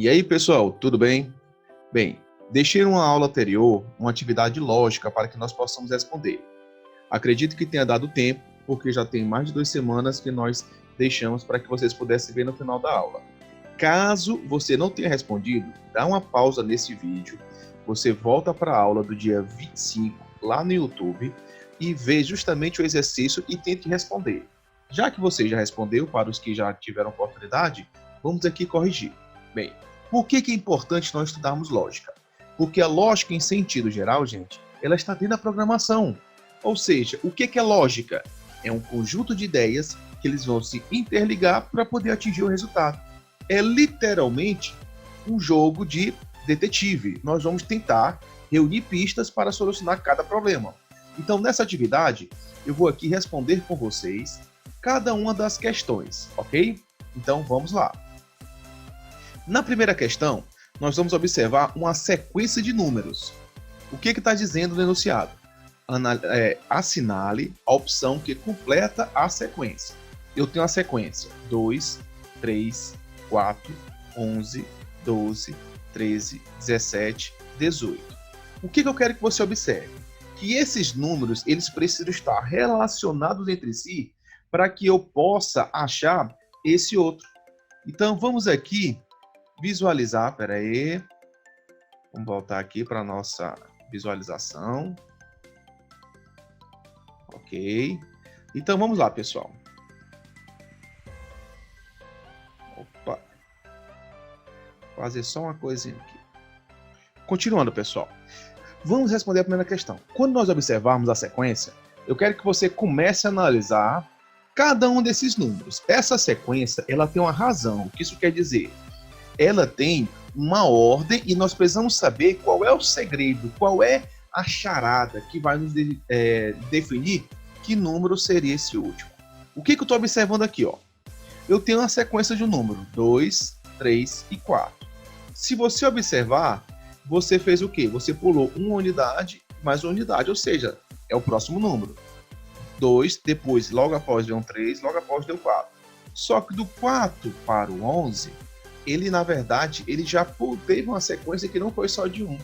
E aí, pessoal, tudo bem? Bem, deixei uma aula anterior uma atividade lógica para que nós possamos responder. Acredito que tenha dado tempo, porque já tem mais de 2 semanas que nós deixamos para que vocês pudessem ver no final da aula. Caso você não tenha respondido, dá uma pausa nesse vídeo, você volta para a aula do dia 25 lá no YouTube e vê justamente o exercício e tente responder. Já que você já respondeu, para os que já tiveram oportunidade, vamos aqui corrigir. Bem, por que é importante nós estudarmos lógica? Porque a lógica, em sentido geral, gente, ela está dentro da programação. Ou seja, o que é lógica? É um conjunto de ideias que eles vão se interligar para poder atingir o resultado. É literalmente um jogo de detetive. Nós vamos tentar reunir pistas para solucionar cada problema. Então, nessa atividade, eu vou aqui responder com vocês cada uma das questões, ok? Então, vamos lá. Na primeira questão, nós vamos observar uma sequência de números. O que está dizendo no enunciado? Assinale a opção que completa a sequência. Eu tenho a sequência 2, 3, 4, 11, 12, 13, 17, 18. O que eu quero que você observe? Que esses números eles precisam estar relacionados entre si para que eu possa achar esse outro. Então, vamos aqui visualizar, vamos voltar aqui para a nossa visualização. Ok. Então, vamos lá, pessoal. Opa. Fazer só uma coisinha aqui. Continuando, pessoal. Vamos responder a primeira questão. Quando nós observarmos a sequência, eu quero que você comece a analisar cada um desses números. Essa sequência, ela tem uma razão. O que isso quer dizer? Ela tem uma ordem e nós precisamos saber qual é o segredo, qual é a charada que vai nos definir que número seria esse último. O que eu estou observando aqui? Ó? Eu tenho uma sequência de um número, 2, 3 e 4. Se você observar, você fez o quê? Você pulou uma unidade mais uma unidade, ou seja, é o próximo número. 2, depois, logo após deu um 3, logo após deu 4. Só que do 4 para o 11, ele, na verdade, ele já teve uma sequência que não foi só de 1.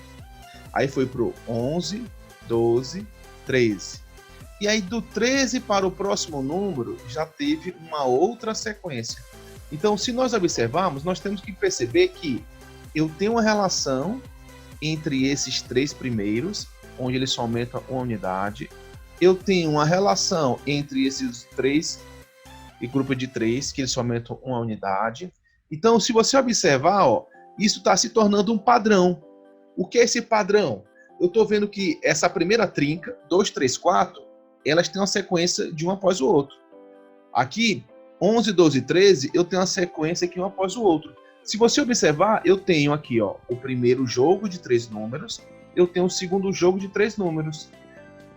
Aí foi para o 11, 12, 13. E aí do 13 para o próximo número, já teve uma outra sequência. Então, se nós observarmos, nós temos que perceber que eu tenho uma relação entre esses três primeiros, onde eles só aumentam uma unidade. Eu tenho uma relação entre esses três e grupo de 3, que eles só aumentam uma unidade. Então, se você observar, ó, isso está se tornando um padrão. O que é esse padrão? Eu estou vendo que essa primeira trinca, 2, 3, 4, elas têm uma sequência de um após o outro. Aqui, 11, 12 e 13, eu tenho uma sequência aqui um após o outro. Se você observar, eu tenho aqui ó, o primeiro jogo de 3 números, eu tenho o segundo jogo de 3 números.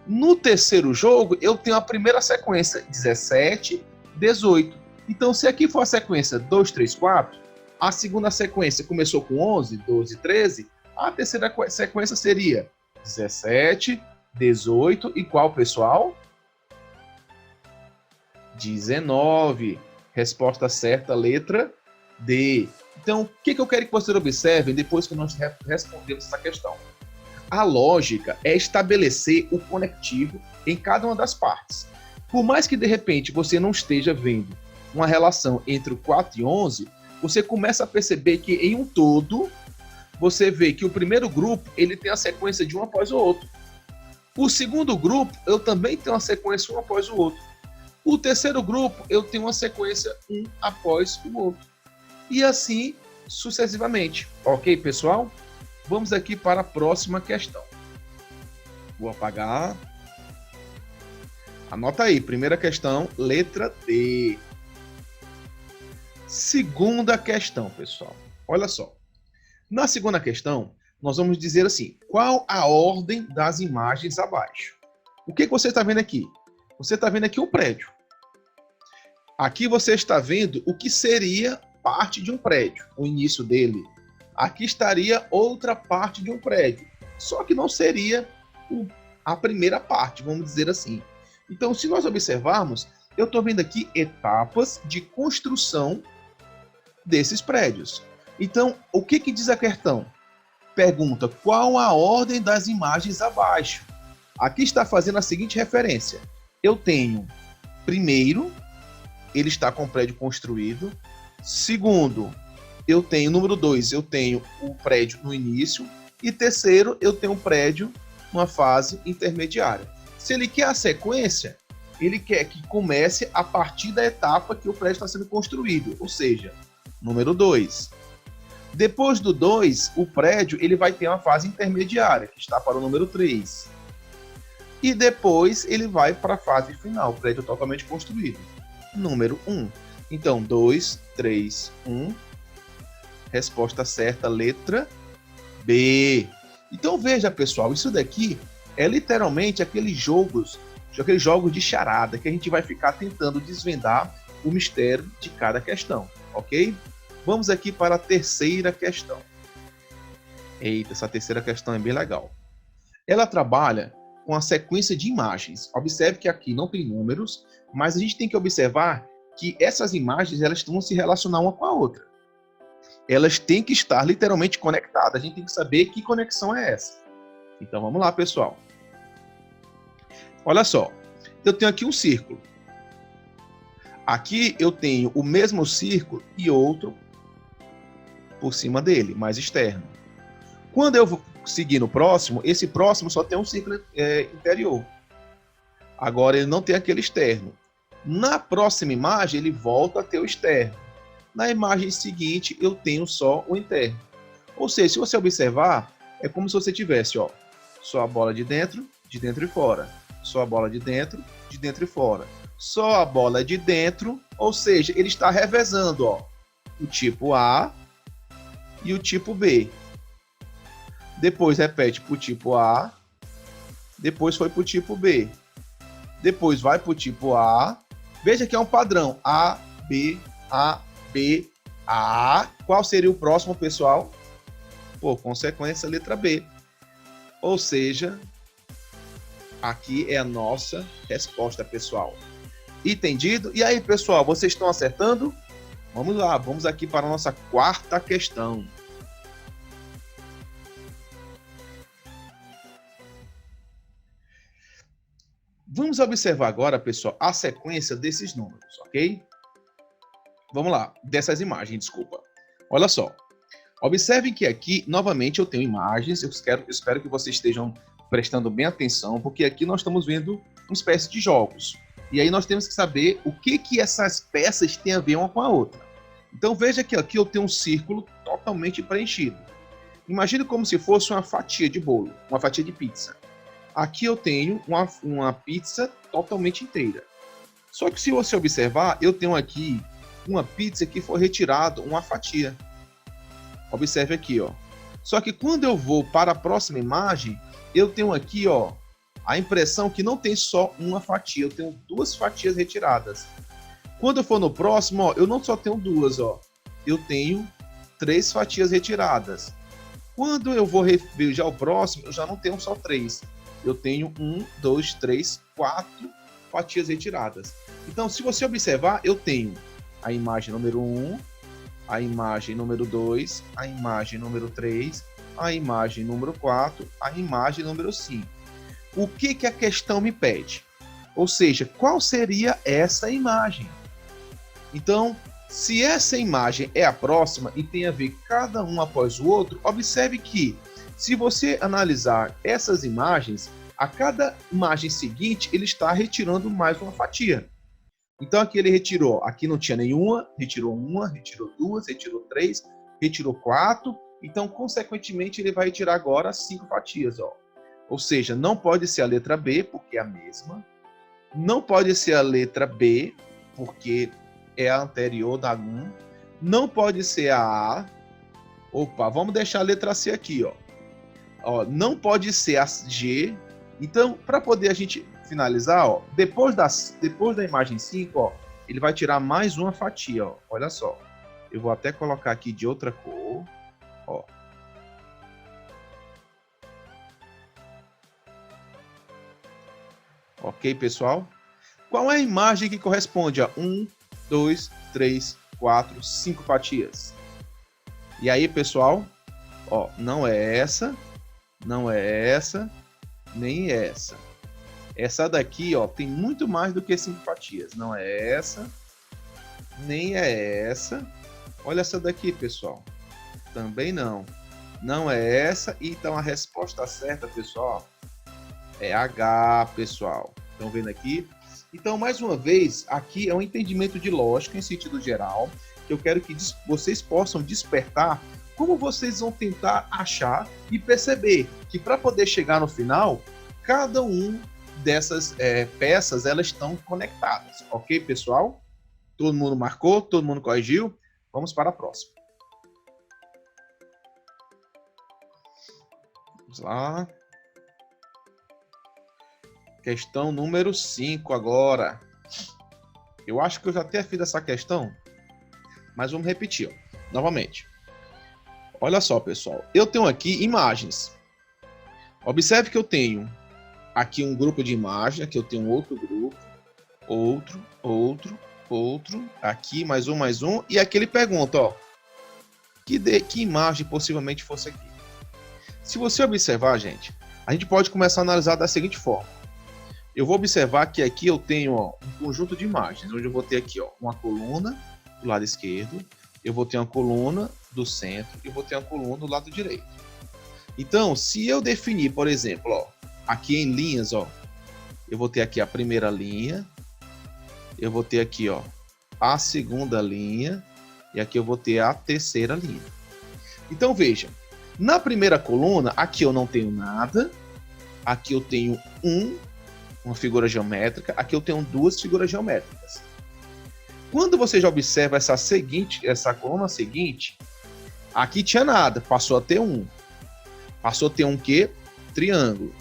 No terceiro jogo, eu tenho a primeira sequência, 17, 18. Então, se aqui for a sequência 2, 3, 4, a segunda sequência começou com 11, 12, 13, a terceira sequência seria 17, 18 e qual, pessoal? 19. Resposta certa, letra D. Então, o que eu quero que vocês observem depois que nós respondemos essa questão? A lógica é estabelecer o conectivo em cada uma das partes. Por mais que, de repente, você não esteja vendo uma relação entre o 4 e 11, você começa a perceber que, em um todo, você vê que o primeiro grupo ele tem a sequência de um após o outro. O segundo grupo, eu também tenho uma sequência um após o outro. O terceiro grupo, eu tenho uma sequência um após o outro. E assim, sucessivamente. Ok, pessoal? Vamos aqui para a próxima questão. Vou apagar. Anota aí, primeira questão, letra D. Segunda questão, pessoal. Olha só. Na segunda questão, nós vamos dizer assim, qual a ordem das imagens abaixo? O que você está vendo aqui? Você está vendo aqui um prédio. Aqui você está vendo o que seria parte de um prédio, o início dele. Aqui estaria outra parte de um prédio, só que não seria a primeira parte, vamos dizer assim. Então, se nós observarmos, eu estou vendo aqui etapas de construção desses prédios. Então, o que diz a questão? Pergunta, qual a ordem das imagens abaixo? Aqui está fazendo a seguinte referência. Eu tenho, primeiro, ele está com o prédio construído. Segundo, eu tenho, número 2, eu tenho o prédio no início. E terceiro, eu tenho um prédio numa fase intermediária. Se ele quer a sequência, ele quer que comece a partir da etapa que o prédio está sendo construído, ou seja, número 2. Depois do 2, o prédio ele vai ter uma fase intermediária, que está para o número 3. E depois ele vai para a fase final, o prédio totalmente construído, número 1. Então, 2, 3, 1. Resposta certa, letra B. Então veja, pessoal, isso daqui é literalmente aqueles jogos de charada que a gente vai ficar tentando desvendar o mistério de cada questão, ok? Vamos aqui para a terceira questão. Eita, essa terceira questão é bem legal. Ela trabalha com a sequência de imagens. Observe que aqui não tem números, mas a gente tem que observar que essas imagens elas vão se relacionar uma com a outra. Elas têm que estar literalmente conectadas. A gente tem que saber que conexão é essa. Então vamos lá, pessoal. Olha só, eu tenho aqui um círculo. Aqui eu tenho o mesmo círculo e outro por cima dele, mais externo. Quando eu vou seguir no próximo, esse próximo só tem um círculo interior. Agora ele não tem aquele externo. Na próxima imagem ele volta a ter o externo. Na imagem seguinte eu tenho só o interno. Ou seja, se você observar, é como se você tivesse, ó, só a bola de dentro e fora. Só a bola de dentro e fora. Só a bola de dentro, ou seja, ele está revezando, ó, o tipo A e o tipo B. Depois repete para o tipo A, depois foi para o tipo B. Depois vai para o tipo A. Veja que é um padrão. A, B, A, B, A. Qual seria o próximo, pessoal? Por consequência, a letra B. Ou seja, aqui é a nossa resposta, pessoal. Entendido? E aí, pessoal, vocês estão acertando? Vamos lá, vamos aqui para a nossa quarta questão. Vamos observar agora, pessoal, a sequência desses números, ok? Vamos lá, dessas imagens, desculpa. Olha só. Observem que aqui, novamente, eu tenho imagens. Eu espero que vocês estejam prestando bem atenção, porque aqui nós estamos vendo uma espécie de jogos. E aí nós temos que saber o que essas peças têm a ver uma com a outra. Então veja que aqui eu tenho um círculo totalmente preenchido. Imagine como se fosse uma fatia de bolo, uma fatia de pizza. Aqui eu tenho uma pizza totalmente inteira. Só que se você observar, eu tenho aqui uma pizza que foi retirada uma fatia. Observe aqui, ó. Só que quando eu vou para a próxima imagem, eu tenho aqui, ó, a impressão que não tem só uma fatia, eu tenho duas fatias retiradas. Quando eu for no próximo, ó, eu não só tenho duas, ó, eu tenho 3 fatias retiradas. Quando eu vou ver já o próximo, eu já não tenho só 3. Eu tenho 1, 2, 3, 4 fatias retiradas. Então, se você observar, eu tenho a imagem número 1, a imagem número 2, a imagem número 3, a imagem número 4, a imagem número 5. O que a questão me pede? Ou seja, qual seria essa imagem? Então, se essa imagem é a próxima e tem a ver cada um após o outro, observe que, se você analisar essas imagens, a cada imagem seguinte, ele está retirando mais uma fatia. Então, aqui ele retirou, aqui não tinha nenhuma, retirou 2, retirou 3, retirou 4. Então, consequentemente, ele vai retirar agora 5 fatias, ó. Ou seja, não pode ser a letra B, porque é a mesma. Não pode ser a letra B, porque é a anterior da 1. Não pode ser a A. Opa, vamos deixar a letra C aqui, ó. Ó, não pode ser a G. Então, para poder a gente finalizar, ó, depois da imagem 5, ó, ele vai tirar mais uma fatia, ó. Olha só. Eu vou até colocar aqui de outra cor, ó. Ok, pessoal? Qual é a imagem que corresponde a 1, 2, 3, 4, 5 fatias? E aí, pessoal, ó, não é essa, não é essa, nem essa. Essa daqui, ó, tem muito mais do que 5 fatias. Não é essa, nem é essa. Olha essa daqui, pessoal. Também não. Não é essa. Então a resposta certa, pessoal, é H, pessoal. Estão vendo aqui? Então, mais uma vez, aqui é um entendimento de lógica em sentido geral, que eu quero que vocês possam despertar como vocês vão tentar achar e perceber que para poder chegar no final, cada um dessas peças, elas estão conectadas. Ok, pessoal? Todo mundo marcou? Todo mundo corrigiu? Vamos para a próxima. Vamos lá. Questão número 5 agora. Eu acho que eu já até fiz essa questão, mas vamos repetir, ó, novamente. Olha só, pessoal. Eu tenho aqui imagens. Observe que eu tenho aqui um grupo de imagens, aqui eu tenho outro grupo, outro, aqui mais um, e aqui ele pergunta, ó, que imagem possivelmente fosse aqui. Se você observar, gente, a gente pode começar a analisar da seguinte forma. Eu vou observar que aqui eu tenho, ó, um conjunto de imagens, onde eu vou ter aqui, ó, uma coluna do lado esquerdo, eu vou ter uma coluna do centro e eu vou ter uma coluna do lado direito. Então, se eu definir, por exemplo, ó, aqui em linhas, ó, eu vou ter aqui a primeira linha, eu vou ter aqui, ó, a segunda linha e aqui eu vou ter a terceira linha. Então, veja, na primeira coluna, aqui eu não tenho nada, aqui eu tenho uma figura geométrica, aqui eu tenho duas figuras geométricas. Quando você já observa essa coluna seguinte, aqui tinha nada, passou a ter um. Passou a ter um quê? Triângulo.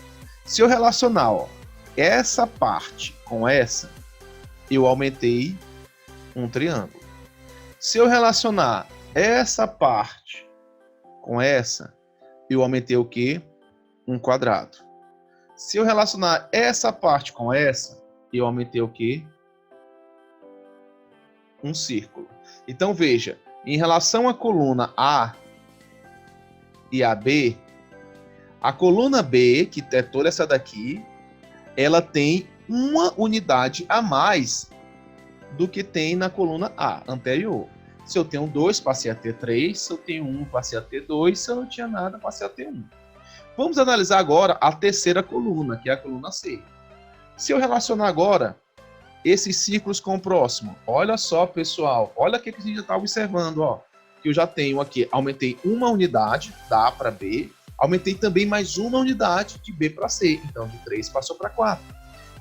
Se eu relacionar, ó, essa parte com essa, eu aumentei um triângulo. Se eu relacionar essa parte com essa, eu aumentei o quê? Um quadrado. Se eu relacionar essa parte com essa, eu aumentei o quê? Um círculo. Então, veja, em relação à coluna A e a B, a coluna B, que é toda essa daqui, ela tem uma unidade a mais do que tem na coluna A anterior. Se eu tenho 2, passei a ter 3. Se eu tenho 1, passei a ter 2. Se eu não tinha nada, passei a ter 1. Vamos analisar agora a terceira coluna, que é a coluna C. Se eu relacionar agora esses círculos com o próximo, olha só, pessoal, olha o que a gente já está observando, ó, que eu já tenho aqui, aumentei uma unidade da A para B, aumentei também mais uma unidade de B para C, então de 3 passou para 4.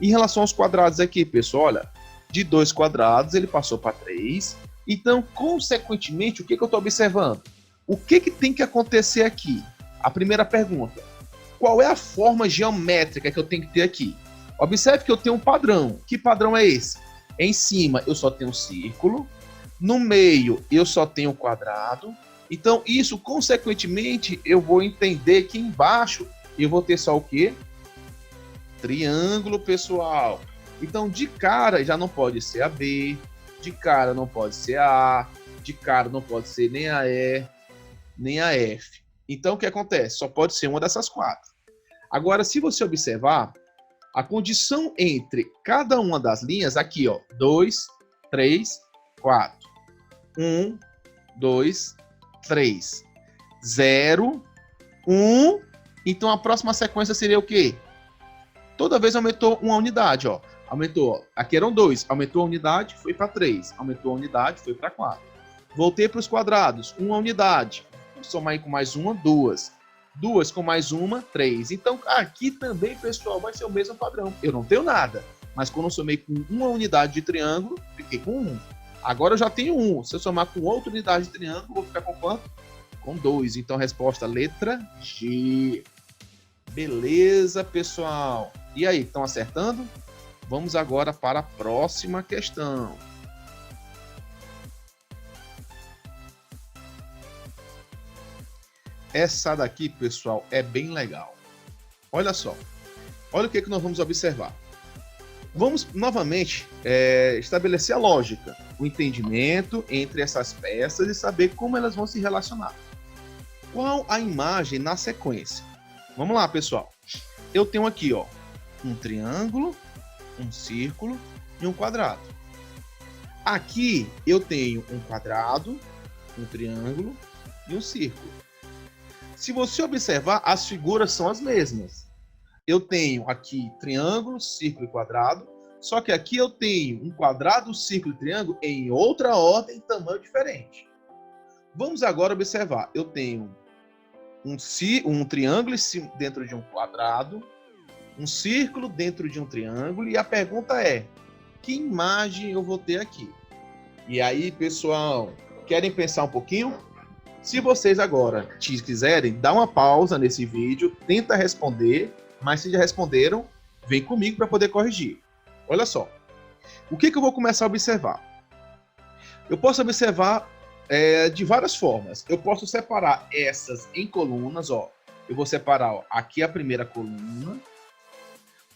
Em relação aos quadrados aqui, pessoal, olha, de 2 quadrados ele passou para 3, então, consequentemente, o que eu estou observando? O que tem que acontecer aqui? A primeira pergunta, qual é a forma geométrica que eu tenho que ter aqui? Observe que eu tenho um padrão. Que padrão é esse? Em cima eu só tenho um círculo, no meio eu só tenho um quadrado, então isso, consequentemente, eu vou entender que embaixo eu vou ter só o quê? Triângulo, pessoal. Então, de cara, já não pode ser a B, de cara não pode ser a A, de cara não pode ser nem a E, nem a F. Então, o que acontece? Só pode ser uma dessas 4. Agora, se você observar, a condição entre cada uma das linhas, aqui, ó, 2, 3, 4. 1, 2, 3. 0, 1. Então, a próxima sequência seria o quê? Toda vez aumentou uma unidade, ó. Aumentou, ó. Aqui eram 2. Aumentou a unidade, foi para 3. Aumentou a unidade, foi para 4. Voltei para os quadrados. Uma unidade. Vou somar aí com mais uma, 2. 2 com mais uma, 3. Então, aqui também, pessoal, vai ser o mesmo padrão. Eu não tenho nada, mas quando eu somei com uma unidade de triângulo, fiquei com 1. Agora eu já tenho 1. Se eu somar com outra unidade de triângulo, vou ficar com quanto? Com 2. Então, a resposta, letra G. Beleza, pessoal? E aí, estão acertando? Vamos agora para a próxima questão. Essa daqui, pessoal, é bem legal. Olha só. Olha o que nós vamos observar. Vamos, novamente, estabelecer a lógica, o entendimento entre essas peças e saber como elas vão se relacionar. Qual a imagem na sequência? Vamos lá, pessoal. Eu tenho aqui, ó, um triângulo, um círculo e um quadrado. Aqui eu tenho um quadrado, um triângulo e um círculo. Se você observar, as figuras são as mesmas. Eu tenho aqui triângulo, círculo e quadrado, só que aqui eu tenho um quadrado, círculo e triângulo em outra ordem e tamanho diferente. Vamos agora observar. Eu tenho um triângulo dentro de um quadrado, um círculo dentro de um triângulo, e a pergunta é, que imagem eu vou ter aqui? E aí, pessoal, querem pensar um pouquinho? Se vocês agora quiserem, dá uma pausa nesse vídeo, tenta responder, mas se já responderam, vem comigo para poder corrigir. Olha só, o que eu vou começar a observar? Eu posso observar de várias formas. Eu posso separar essas em colunas, ó. Eu vou separar, ó, aqui a primeira coluna,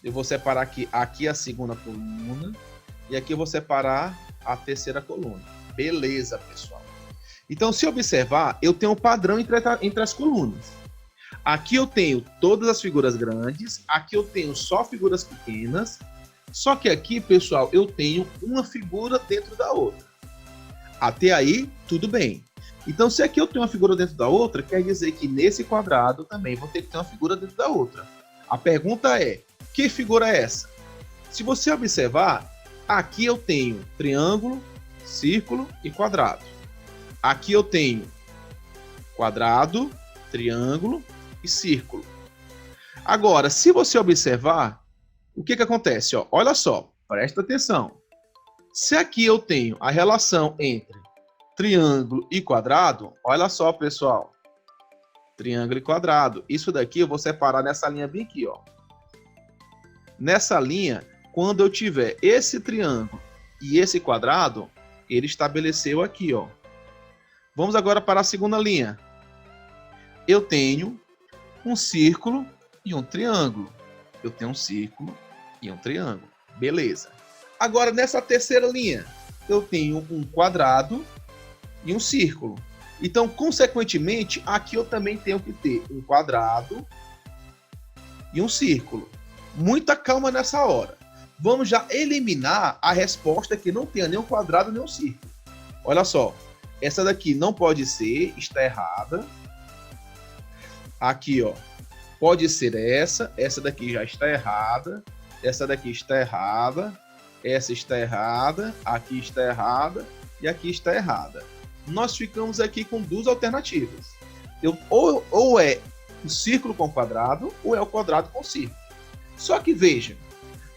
eu vou separar aqui a segunda coluna, e aqui eu vou separar a terceira coluna. Beleza, pessoal. Então, se observar, eu tenho um padrão entre as colunas. Aqui eu tenho todas as figuras grandes, aqui eu tenho só figuras pequenas, só que aqui, pessoal, eu tenho uma figura dentro da outra. Até aí, tudo bem. Então, se aqui eu tenho uma figura dentro da outra, quer dizer que nesse quadrado também vou ter que ter uma figura dentro da outra. A pergunta é, que figura é essa? Se você observar, aqui eu tenho triângulo, círculo e quadrado. Aqui eu tenho quadrado, triângulo e círculo. Agora, se você observar, o que acontece? Ó, olha só, presta atenção. Se aqui eu tenho a relação entre triângulo e quadrado, olha só, pessoal. Triângulo e quadrado. Isso daqui eu vou separar nessa linha bem aqui, ó. Nessa linha, quando eu tiver esse triângulo e esse quadrado, ele estabeleceu aqui, ó. Vamos agora para a segunda linha. Eu tenho um círculo e um triângulo. Eu tenho um círculo e um triângulo. Beleza. Agora, nessa terceira linha, eu tenho um quadrado e um círculo. Então, consequentemente, aqui eu também tenho que ter um quadrado e um círculo. Muita calma nessa hora. Vamos já eliminar a resposta que não tenha nem um quadrado nem um círculo. Olha só. Essa daqui não pode ser, está errada. Aqui, ó, pode ser essa daqui já está errada, essa daqui está errada, essa está errada, aqui está errada e aqui está errada. Nós ficamos aqui com duas alternativas. Ou é o círculo com quadrado, ou é o quadrado com círculo. Só que veja,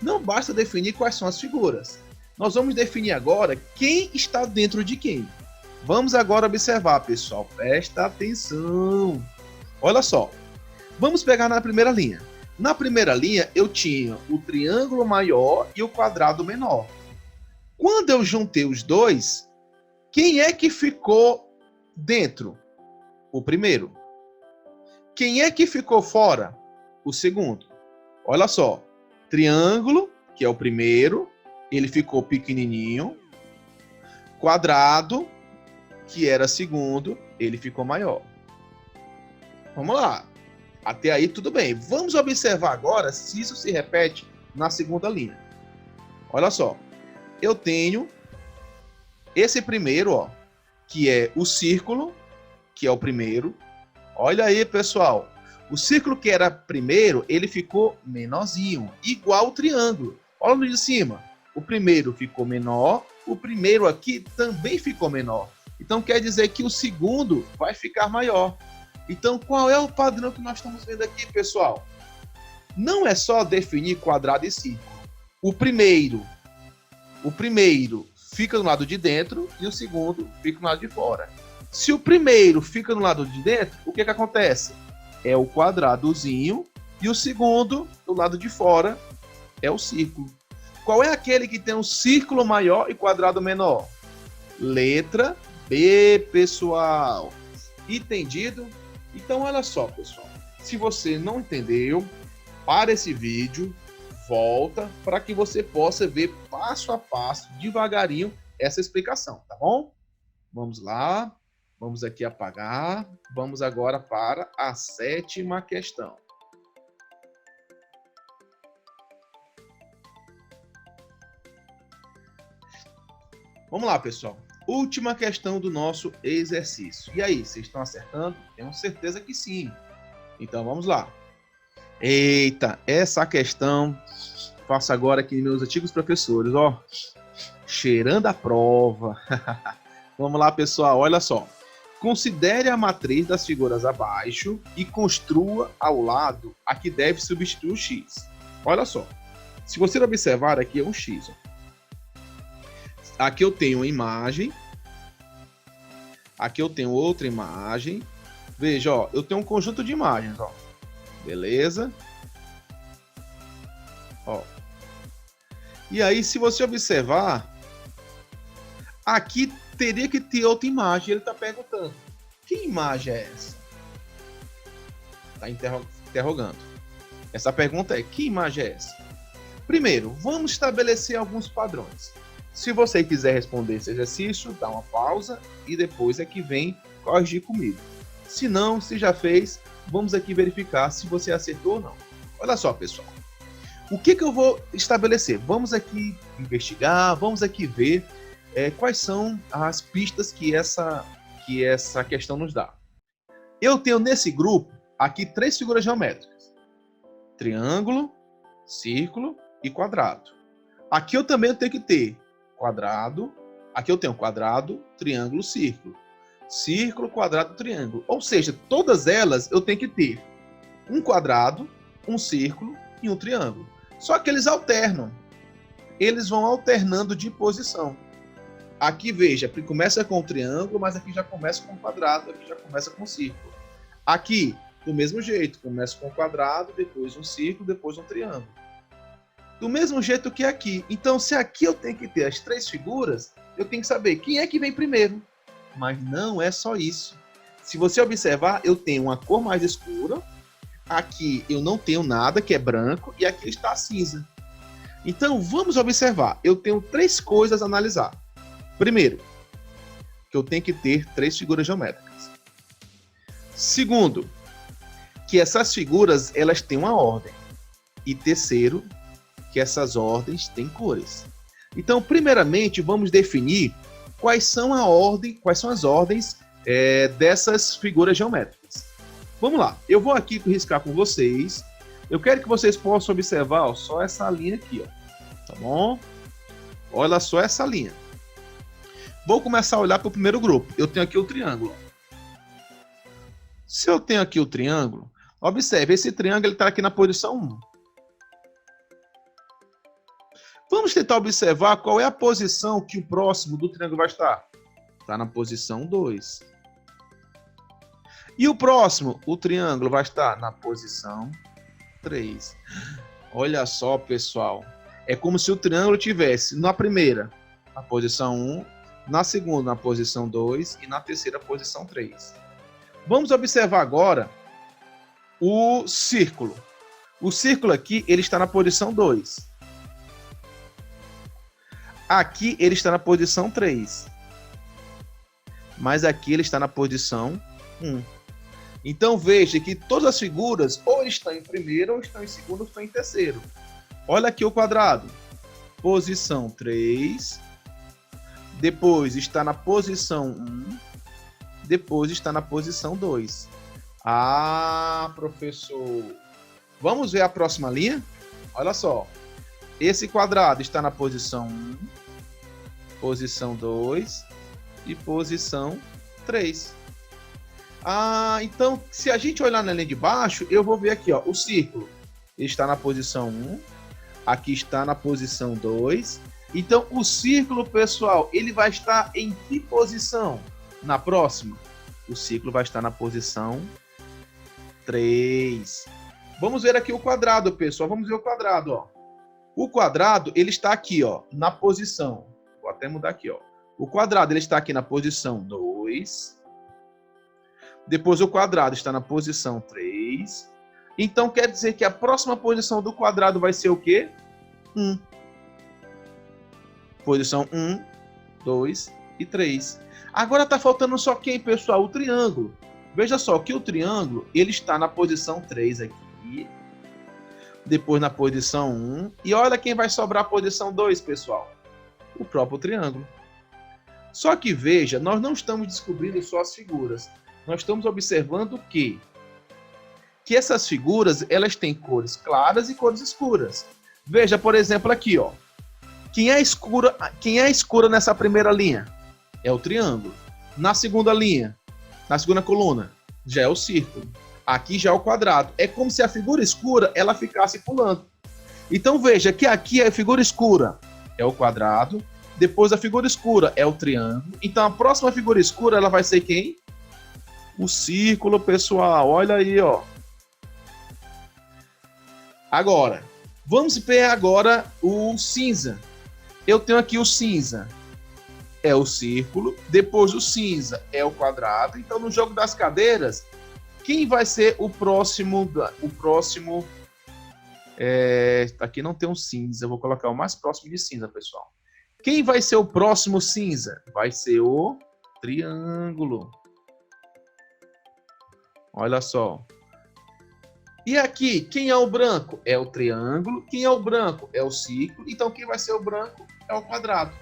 não basta definir quais são as figuras. Nós vamos definir agora quem está dentro de quem. Vamos agora observar, pessoal. Presta atenção. Olha só. Vamos pegar na primeira linha. Na primeira linha, eu tinha o triângulo maior e o quadrado menor. Quando eu juntei os dois, quem é que ficou dentro? O primeiro. Quem é que ficou fora? O segundo. Olha só. Triângulo, que é o primeiro, ele ficou pequenininho. Quadrado, que era segundo, ele ficou maior. Vamos lá. Até aí tudo bem. Vamos observar agora se isso se repete na segunda linha. Olha só. Eu tenho esse primeiro, ó, que é o círculo, que é o primeiro. Olha aí, pessoal. O círculo que era primeiro, ele ficou menorzinho, igual o triângulo. Olha no de cima. O primeiro ficou menor, o primeiro aqui também ficou menor. Então, quer dizer que o segundo vai ficar maior. Então, qual é o padrão que nós estamos vendo aqui, pessoal? Não é só definir quadrado e círculo. O primeiro fica do lado de dentro e o segundo fica do lado de fora. Se o primeiro fica do lado de dentro, o que acontece? É o quadradozinho e o segundo, do lado de fora, é o círculo. Qual é aquele que tem um círculo maior e quadrado menor? Letra B, pessoal. Entendido? Então, olha só, pessoal. Se você não entendeu, para esse vídeo, volta para que você possa ver passo a passo, devagarinho, essa explicação, tá bom? Vamos lá. Vamos aqui apagar. Vamos agora para a 7ª questão. Vamos lá, pessoal. Última questão do nosso exercício. E aí, vocês estão acertando? Tenho certeza que sim. Então, vamos lá. Eita, essa questão faço agora aqui meus antigos professores, ó. Cheirando a prova. Vamos lá, pessoal, olha só. Considere a matriz das figuras abaixo e construa ao lado a que deve substituir o x. Olha só. Se você observar, aqui é um x, ó. Aqui eu tenho uma imagem. Aqui eu tenho outra imagem. Veja, ó, eu tenho um conjunto de imagens, ó. Beleza? Ó. E aí, se você observar, aqui teria que ter outra imagem. Ele está perguntando, que imagem é essa? Está interrogando. Essa pergunta é, que imagem é essa? Primeiro, vamos estabelecer alguns padrões. Se você quiser responder esse exercício, dá uma pausa e depois é que vem corrigir comigo. Se não, se já fez, vamos aqui verificar se você acertou ou não. Olha só, pessoal. O que eu vou estabelecer? Vamos aqui investigar, vamos aqui ver quais são as pistas que essa questão nos dá. Eu tenho nesse grupo aqui 3 figuras geométricas. Triângulo, círculo e quadrado. Aqui eu também tenho que ter quadrado, aqui eu tenho quadrado, triângulo, círculo. Círculo, quadrado, triângulo. Ou seja, todas elas eu tenho que ter um quadrado, um círculo e um triângulo. Só que eles alternam. Eles vão alternando de posição. Aqui, veja, começa com o triângulo, mas aqui já começa com o quadrado, aqui já começa com o círculo. Aqui, do mesmo jeito, começa com o quadrado, depois um círculo, depois um triângulo. Do mesmo jeito que aqui. Então, se aqui eu tenho que ter as 3 figuras, eu tenho que saber quem é que vem primeiro. Mas não é só isso. Se você observar, eu tenho uma cor mais escura. Aqui eu não tenho nada, que é branco, e aqui está cinza. Então, vamos observar. Eu tenho 3 coisas a analisar. Primeiro, que eu tenho que ter 3 figuras geométricas. Segundo, que essas figuras elas têm uma ordem. E terceiro, que essas ordens têm cores. Então, primeiramente, vamos definir quais são as ordens dessas figuras geométricas. Vamos lá, eu vou aqui riscar com vocês. Eu quero que vocês possam observar, ó, só essa linha aqui, ó. Tá bom? Olha só essa linha. Vou começar a olhar para o primeiro grupo. Eu tenho aqui o triângulo. Se eu tenho aqui o triângulo, observe, esse triângulo está aqui na posição 1. Vamos tentar observar qual é a posição que o próximo do triângulo vai estar. Está na posição 2. E o próximo, o triângulo, vai estar na posição 3. Olha só, pessoal. É como se o triângulo tivesse na primeira, na posição 1, na segunda, na posição 2 e na terceira, posição 3. Vamos observar agora o círculo. O círculo aqui, ele está na posição 2. Aqui ele está na posição 3. Mas aqui ele está na posição 1. Então veja que todas as figuras ou estão em primeiro, ou estão em segundo, ou estão em terceiro. Olha aqui o quadrado. Posição 3. Depois está na posição 1. Depois está na posição 2. Ah, professor. Vamos ver a próxima linha? Olha só. Esse quadrado está na posição 1, posição 2 e posição 3. Ah, então, se a gente olhar na linha de baixo, eu vou ver aqui, ó, o círculo está na posição 1, aqui está na posição 2. Então, o círculo, pessoal, ele vai estar em que posição? Na próxima? O círculo vai estar na posição 3. Vamos ver aqui o quadrado, pessoal. Vamos ver o quadrado, ó. O quadrado, ele está aqui, ó, na posição. Vou até mudar aqui, ó. O quadrado, ele está aqui na posição 2. Depois o quadrado está na posição 3. Então, quer dizer que a próxima posição do quadrado vai ser o quê? 1. Posição 1, 2 e 3. Agora está faltando só quem, pessoal? O triângulo. Veja só que o triângulo ele está na posição 3 aqui, depois na posição 1, e olha quem vai sobrar a posição 2, pessoal. O próprio triângulo. Só que veja, nós não estamos descobrindo só as figuras. Nós estamos observando que essas figuras elas têm cores claras e cores escuras. Veja, por exemplo, aqui, ó. Quem é escura nessa primeira linha? É o triângulo. Na segunda linha, na segunda coluna, já é o círculo. Aqui já é o quadrado. É como se a figura escura ela ficasse pulando. Então veja que aqui a figura escura é o quadrado. Depois a figura escura é o triângulo. Então a próxima figura escura ela vai ser quem? O círculo, pessoal. Olha aí, ó. Agora, vamos ver agora o cinza. Eu tenho aqui o cinza. É o círculo. Depois o cinza é o quadrado. Então no jogo das cadeiras, quem vai ser o próximo? Aqui não tem um cinza. Eu vou colocar o mais próximo de cinza, pessoal. Quem vai ser o próximo cinza? Vai ser o triângulo. Olha só. E aqui, quem é o branco? É o triângulo. Quem é o branco? É o círculo. Então, quem vai ser o branco? É o quadrado.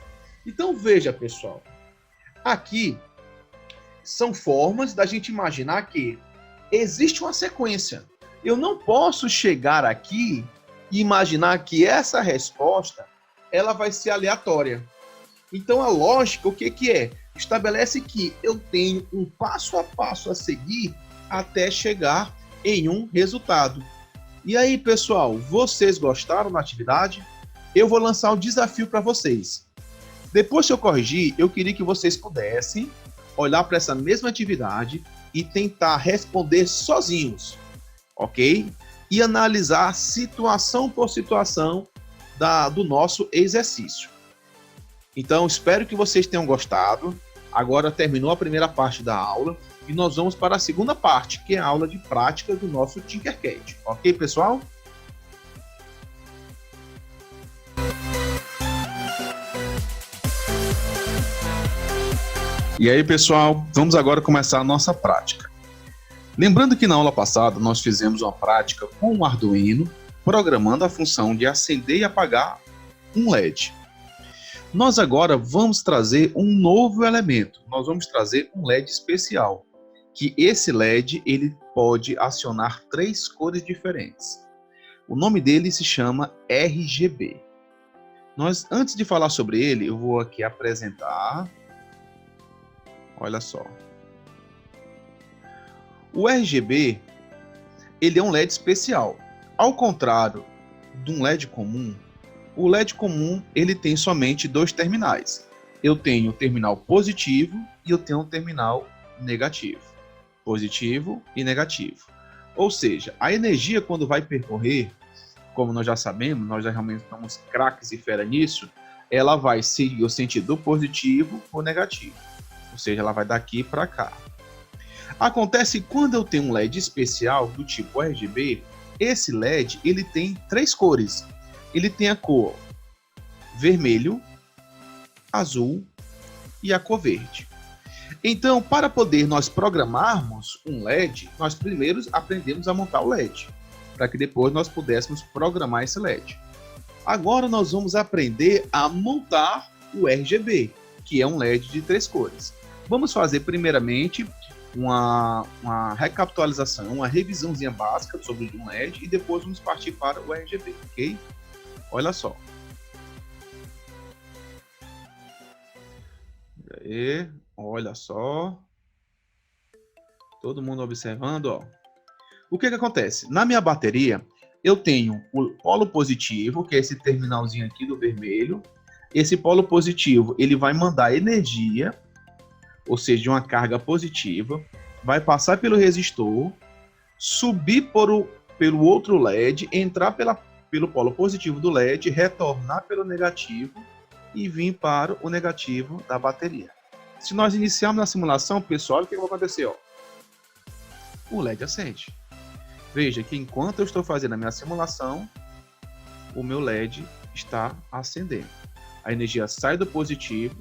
Então, veja, pessoal. Aqui são formas da gente imaginar que existe uma sequência. Eu não posso chegar aqui e imaginar que essa resposta ela vai ser aleatória. Então, a lógica, o que é? Estabelece que eu tenho um passo a passo a seguir até chegar em um resultado. E aí, pessoal, vocês gostaram da atividade? Eu vou lançar um desafio para vocês. Depois que eu corrigir, eu queria que vocês pudessem olhar para essa mesma atividade e tentar responder sozinhos, ok? E analisar situação por situação do nosso exercício. Então, espero que vocês tenham gostado. Agora terminou a primeira parte da aula e nós vamos para a segunda parte, que é a aula de prática do nosso Tinkercad. Ok, pessoal? E aí, pessoal, vamos agora começar a nossa prática. Lembrando que na aula passada nós fizemos uma prática com o Arduino, programando a função de acender e apagar um LED. Nós agora vamos trazer um novo elemento. Nós vamos trazer um LED especial, que esse LED ele pode acionar 3 cores diferentes. O nome dele se chama RGB. Antes de falar sobre ele, eu vou aqui apresentar. Olha só. O RGB, ele é um LED especial. Ao contrário de um LED comum, o LED comum ele tem somente 2 terminais. Eu tenho o terminal positivo e eu tenho o terminal negativo. Positivo e negativo. Ou seja, a energia quando vai percorrer, como nós já sabemos, nós já realmente somos craques e fera nisso, ela vai seguir o sentido positivo ou negativo. Ou seja, ela vai daqui para cá. Acontece que quando eu tenho um LED especial do tipo RGB, esse LED ele tem 3 cores. Ele tem a cor vermelho, azul e a cor verde. Então, para poder nós programarmos um LED, nós primeiro aprendemos a montar o LED, para que depois nós pudéssemos programar esse LED. Agora nós vamos aprender a montar o RGB, que é um LED de 3 cores. Vamos fazer primeiramente uma recapitulação, uma revisãozinha básica sobre um LED e depois vamos partir para o RGB, ok? Olha só. E olha só. Todo mundo observando, ó. O que acontece? Na minha bateria, eu tenho o polo positivo, que é esse terminalzinho aqui do vermelho. Esse polo positivo, ele vai mandar energia, ou seja, uma carga positiva, vai passar pelo resistor, subir pelo outro LED, entrar pelo polo positivo do LED, retornar pelo negativo e vir para o negativo da bateria. Se nós iniciarmos a simulação, pessoal, olha o que vai acontecer, ó. O LED acende. Veja que enquanto eu estou fazendo a minha simulação, o meu LED está acendendo. A energia sai do positivo,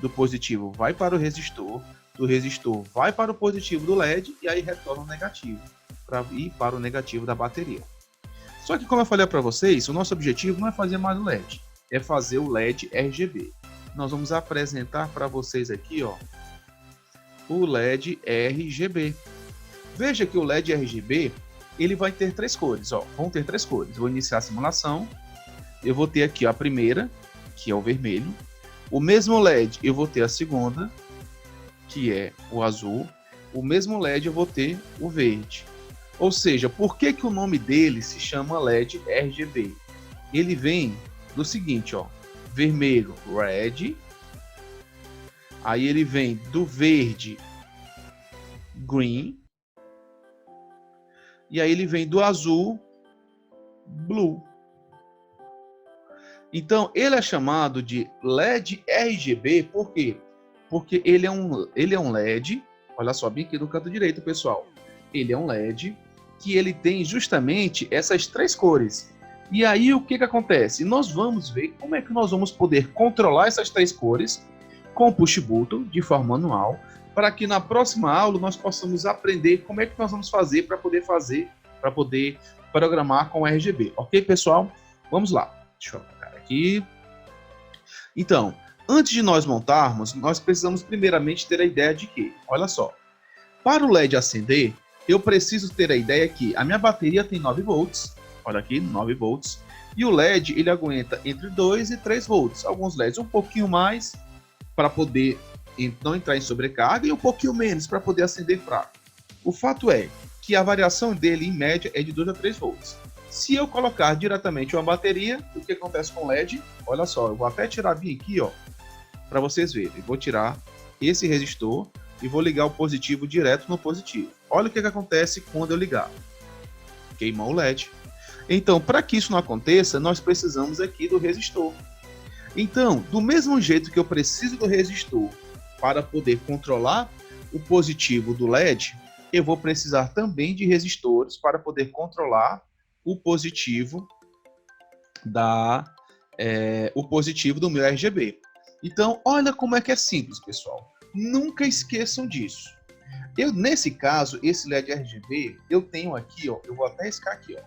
do positivo vai para o resistor, do resistor vai para o positivo do LED e aí retorna o negativo, para ir para o negativo da bateria. Só que, como eu falei para vocês, o nosso objetivo não é fazer mais o LED, é fazer o LED RGB. Nós vamos apresentar para vocês aqui, ó, o LED RGB. Veja que o LED RGB, ele vai ter três cores, ó. Vão ter três cores. Vou iniciar a simulação. Eu vou ter aqui a primeira, que é o vermelho. O mesmo LED eu vou ter a segunda, que é o azul. O mesmo LED eu vou ter o verde. Ou seja, por que que o nome dele se chama LED RGB? Ele vem do seguinte, ó. Vermelho, red. Aí ele vem do verde, green. E aí ele vem do azul, blue. Então, ele é chamado de LED RGB, por quê? Porque ele é um LED, olha só, bem aqui no canto direito, pessoal. Ele é um LED que ele tem justamente essas três cores. E aí, o que acontece? Nós vamos ver como é que nós vamos poder controlar essas três cores com o push button, de forma manual, para que na próxima aula nós possamos aprender como é que nós vamos fazer para poder programar com RGB. Ok, pessoal? Vamos lá. Deixa eu colocar aqui. Então, antes de nós montarmos, nós precisamos primeiramente ter a ideia de que, olha só, para o LED acender, eu preciso ter a ideia que a minha bateria tem 9 volts, olha aqui, 9 volts, e o LED ele aguenta entre 2 e 3 volts, alguns LEDs um pouquinho mais para poder não entrar em sobrecarga e um pouquinho menos para poder acender fraco. O fato é que a variação dele, em média, é de 2 a 3 volts. Se eu colocar diretamente uma bateria, o que acontece com o LED? Olha só, eu vou até tirar bem aqui, ó, para vocês verem. Eu vou tirar esse resistor e vou ligar o positivo direto no positivo. Olha o que acontece quando eu ligar. Queimou o LED. Então, para que isso não aconteça, nós precisamos aqui do resistor. Então, do mesmo jeito que eu preciso do resistor para poder controlar o positivo do LED, eu vou precisar também de resistores para poder controlar o positivo do meu RGB. Então, olha como é que é simples, pessoal. Nunca esqueçam disso. Nesse caso, esse LED RGB, eu tenho aqui, ó, eu vou até riscar aqui, ó.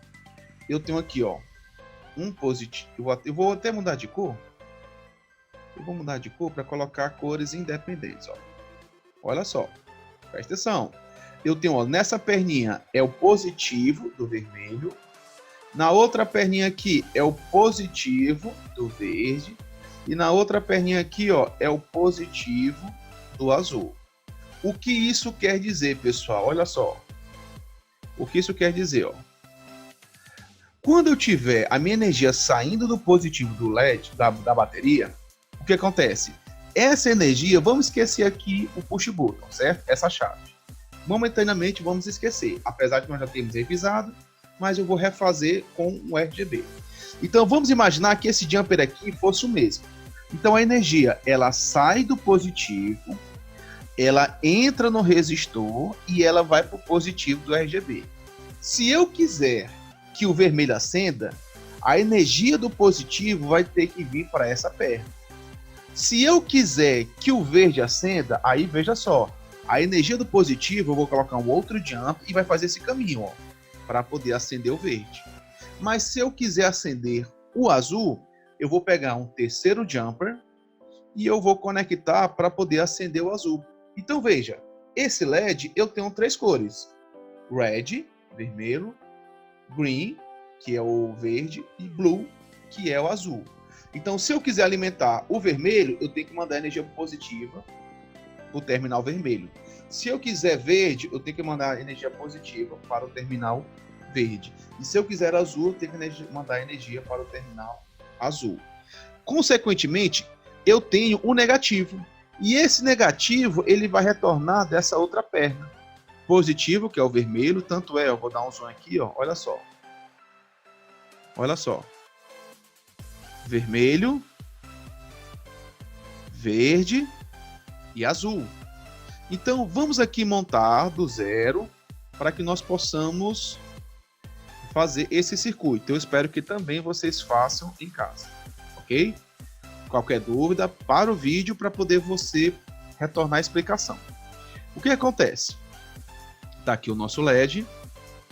Eu tenho aqui, ó, um positivo. Eu vou até mudar de cor. Eu vou mudar de cor para colocar cores independentes, ó. Olha só, presta atenção. Eu tenho, ó, nessa perninha é o positivo do vermelho. Na outra perninha aqui é o positivo do verde. E na outra perninha aqui, ó, é o positivo do azul. O que isso quer dizer, pessoal? Olha só. O que isso quer dizer, ó. Quando eu tiver a minha energia saindo do positivo do LED, da bateria, o que acontece? Essa energia, vamos esquecer aqui o push button, certo? Essa chave. Momentaneamente vamos esquecer, apesar de nós já termos revisado, mas eu vou refazer com o RGB. Então vamos imaginar que esse jumper aqui fosse o mesmo. Então a energia, ela sai do positivo, ela entra no resistor e ela vai para o positivo do RGB. Se eu quiser que o vermelho acenda, a energia do positivo vai ter que vir para essa perna. Se eu quiser que o verde acenda, aí veja só, a energia do positivo eu vou colocar um outro jump e vai fazer esse caminho, ó, para poder acender o verde. Mas se eu quiser acender o azul, eu vou pegar um terceiro jumper e eu vou conectar para poder acender o azul. Então veja, esse LED eu tenho três cores: red, vermelho, green, que é o verde, e blue, que é o azul. Então, se eu quiser alimentar o vermelho, eu tenho que mandar energia positiva para o terminal vermelho. Se eu quiser verde, eu tenho que mandar energia positiva para o terminal verde. E se eu quiser azul, eu tenho que mandar energia para o terminal azul. Consequentemente, eu tenho o negativo. E esse negativo, ele vai retornar dessa outra perna. Positivo, que é o vermelho, tanto é, eu vou dar um zoom aqui, ó, olha só. Olha só. Vermelho, verde e azul. Então, vamos aqui montar do zero para que nós possamos fazer esse circuito. Eu espero que também vocês façam em casa, ok? Qualquer dúvida, para o vídeo para poder você retornar a explicação. O que acontece? Está aqui o nosso LED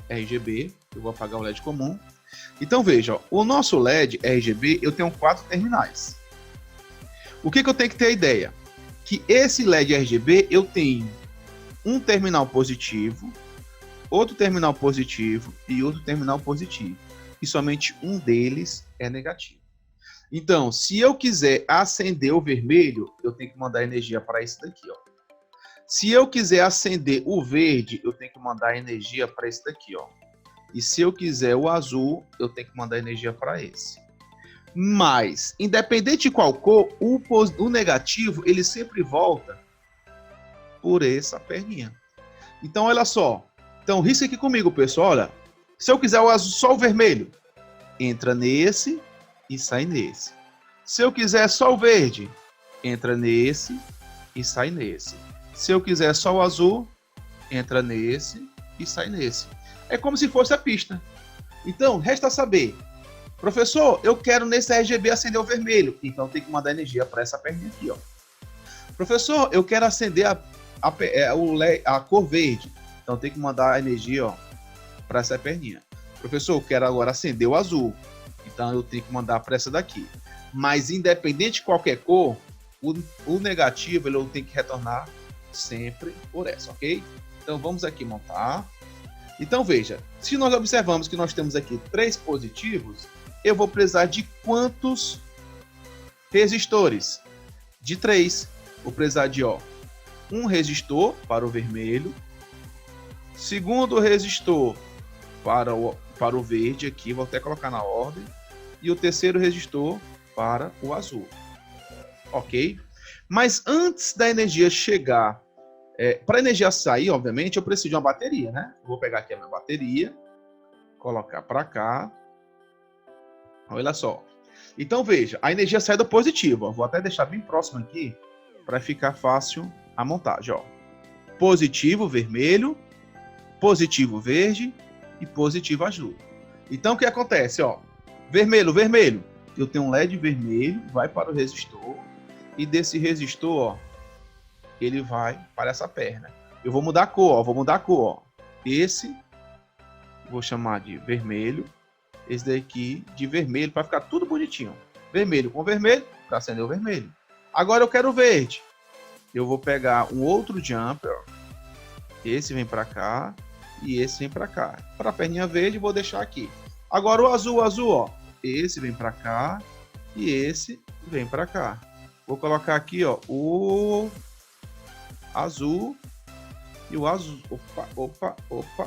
RGB, eu vou apagar o LED comum. Então veja, ó, o nosso LED RGB eu tenho 4 terminais. O que eu tenho que ter a ideia? Que esse LED RGB eu tenho um terminal positivo, outro terminal positivo e outro terminal positivo. E somente um deles é negativo. Então, se eu quiser acender o vermelho, eu tenho que mandar energia para esse daqui, ó. Se eu quiser acender o verde, eu tenho que mandar energia para esse daqui, ó. E se eu quiser o azul, eu tenho que mandar energia para esse. Mas, independente de qual cor, o negativo, ele sempre volta por essa perninha. Então, olha só. Então, risca aqui comigo, pessoal. Olha, se eu quiser o azul, só o vermelho, entra nesse e sai nesse. Se eu quiser só o verde, entra nesse e sai nesse. Se eu quiser só o azul, entra nesse e sai nesse. É como se fosse a pista. Então, resta saber. Professor, eu quero nesse RGB acender o vermelho. Então, tem que mandar energia para essa perninha aqui, ó. Professor, eu quero acender a cor verde. Então, tem que mandar energia para essa perninha. Professor, eu quero agora acender o azul. Então, eu tenho que mandar para essa daqui. Mas, independente de qualquer cor, o negativo ele tem que retornar sempre por essa, ok? Então, vamos aqui montar. Então, veja, se nós observamos que nós temos aqui 3 positivos, eu vou precisar de quantos resistores? De 3. Vou precisar de um resistor para o vermelho, segundo resistor para o verde, aqui, vou até colocar na ordem, e o terceiro resistor para o azul. Ok? Mas antes da energia chegar, para a energia sair, obviamente, eu preciso de uma bateria, né? Vou pegar aqui a minha bateria, colocar para cá. Olha só. Então, veja, a energia sai do positivo. Ó. Vou até deixar bem próximo aqui, para ficar fácil a montagem. Ó. Positivo vermelho, positivo verde e positivo azul. Então, o que acontece? Ó, vermelho, vermelho. Eu tenho um LED vermelho, vai para o resistor. E desse resistor, ó, ele vai para essa perna. Eu vou mudar a cor, ó, vou mudar a cor. Ó. Esse, vou chamar de vermelho. Esse daqui de vermelho, para ficar tudo bonitinho. Vermelho com vermelho, para acender o vermelho. Agora eu quero o verde. Eu vou pegar um outro jumper. Ó. Esse vem para cá e esse vem para cá. Para a perninha verde, vou deixar aqui. Agora o azul, ó. Esse vem para cá e esse vem para cá. Vou colocar aqui, ó, o azul e o azul. Opa.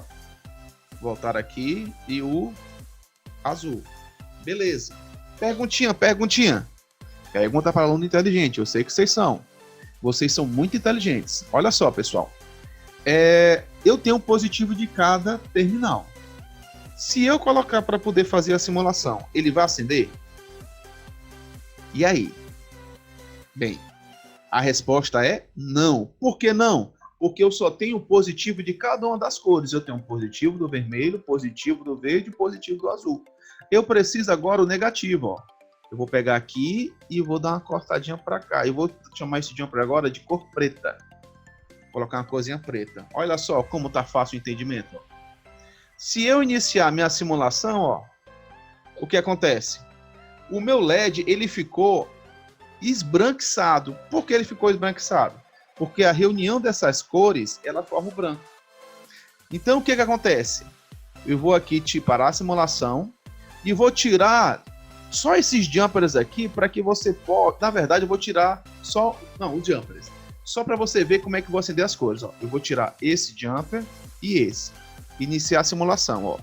Voltar aqui e o azul. Beleza. Perguntinha. Pergunta para aluno inteligente. Eu sei que vocês são. Vocês são muito inteligentes. Olha só, pessoal. Eu tenho um positivo de cada terminal. Se eu colocar para poder fazer a simulação, ele vai acender? E aí? Bem, a resposta é não. Por que não? Porque eu só tenho o positivo de cada uma das cores. Eu tenho um positivo do vermelho, positivo do verde e positivo do azul. Eu preciso agora o negativo, ó. Eu vou pegar aqui e vou dar uma cortadinha para cá. Eu vou chamar esse jumper agora de cor preta. Vou colocar uma corzinha preta. Olha só como tá fácil o entendimento. Ó. Se eu iniciar minha simulação, ó, o que acontece? O meu LED ele ficou esbranquiçado. Por que ele ficou esbranquiçado? Porque a reunião dessas cores, ela forma o branco. Então, o que acontece? Eu vou aqui parar a simulação e vou tirar só esses jumpers aqui para que você possa... Na verdade, eu vou tirar só... Não, os jumpers. Só para você ver como é que eu vou acender as cores. Ó. Eu vou tirar esse jumper e esse. Iniciar a simulação. Ó.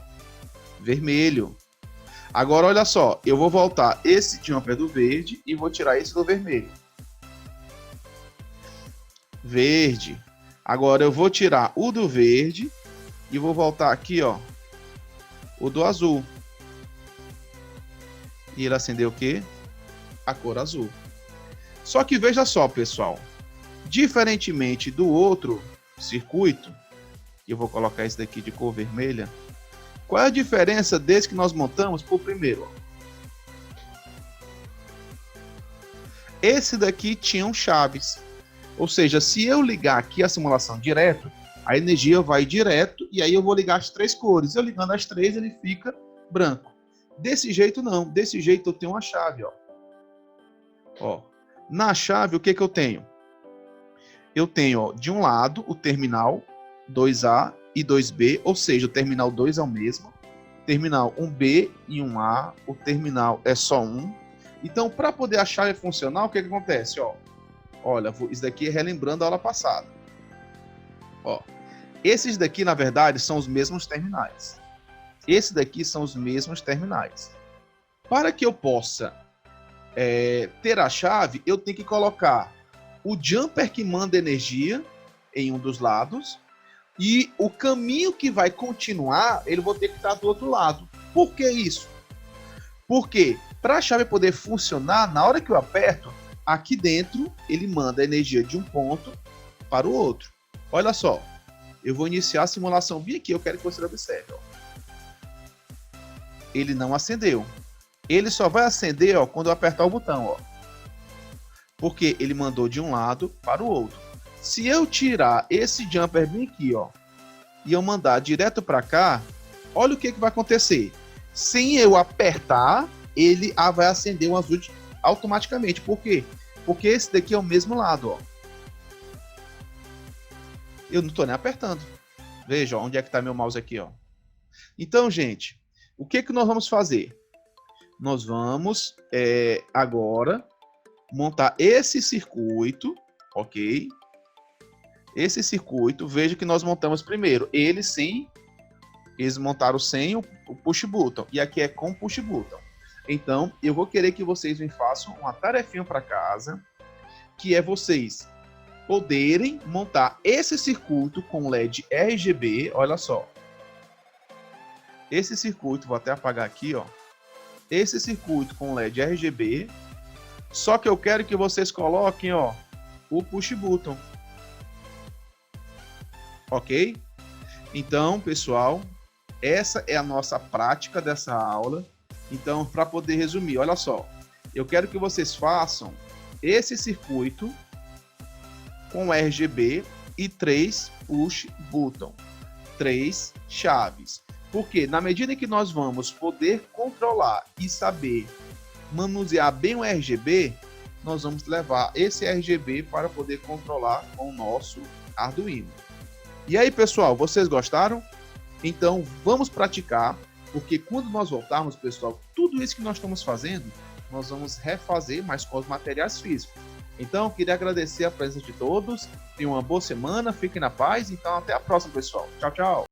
Vermelho. Agora, olha só. Eu vou voltar esse jumper do verde e vou tirar esse do vermelho. Verde. Agora, eu vou tirar o do verde e vou voltar aqui, ó, o do azul. E ele acendeu o quê? A cor azul. Só que veja só, pessoal. Diferentemente do outro circuito, eu vou colocar esse daqui de cor vermelha. Qual é a diferença desse que nós montamos pro primeiro? esse daqui tinham chaves. Ou seja, se eu ligar aqui a simulação direto, a energia vai direto e aí eu vou ligar as 3 cores. Eu ligando as 3, ele fica branco. Desse jeito não, desse jeito eu tenho uma chave, ó. Ó, na chave o que que eu tenho? Eu tenho, ó, de um lado o terminal 2A e 2B, ou seja, o terminal 2 é o mesmo, terminal 1B e 1A, o terminal é só um. Então, para poder a chave funcionar, o que que acontece, ó? Olha, isso daqui é relembrando a aula passada. Ó, esses daqui, na verdade, são os mesmos terminais. Esses daqui são os mesmos terminais. Para que eu possa ter a chave, eu tenho que colocar o jumper que manda energia em um dos lados e o caminho que vai continuar, ele vou ter que estar do outro lado. Por que isso? Porque para a chave poder funcionar, na hora que eu aperto, aqui dentro ele manda a energia de um ponto para o outro. Olha só, eu vou iniciar a simulação bem aqui, eu quero que você observe. Ó. Ele não acendeu. Ele só vai acender, ó, quando eu apertar o botão, ó. Porque ele mandou de um lado para o outro. Se eu tirar esse jumper bem aqui, ó, e eu mandar direto para cá, olha o que que vai acontecer. Sem eu apertar, ele vai acender um azul automaticamente. Por quê? Porque esse daqui é o mesmo lado, ó. Eu não estou nem apertando. Veja, ó, onde é que está meu mouse aqui, ó. Então, gente, o que que nós vamos fazer? Nós vamos agora montar esse circuito, ok? Esse circuito, veja que nós montamos primeiro. Eles montaram sem o push button. E aqui é com push button. Então, eu vou querer que vocês me façam uma tarefinha para casa, que é vocês poderem montar esse circuito com LED RGB. Olha só. Esse circuito, vou até apagar aqui, ó. Esse circuito com LED RGB. Só que eu quero que vocês coloquem, ó, o push button. Ok? Então, pessoal, essa é a nossa prática dessa aula. Então, para poder resumir, olha só. Eu quero que vocês façam esse circuito com RGB e 3 push button. 3 chaves. Porque na medida em que nós vamos poder controlar e saber manusear bem o RGB, nós vamos levar esse RGB para poder controlar com o nosso Arduino. E aí, pessoal, vocês gostaram? Então, vamos praticar, porque quando nós voltarmos, pessoal, tudo isso que nós estamos fazendo, nós vamos refazer, mas com os materiais físicos. Então, queria agradecer a presença de todos, tenham uma boa semana, fiquem na paz, então até a próxima, pessoal. Tchau, tchau!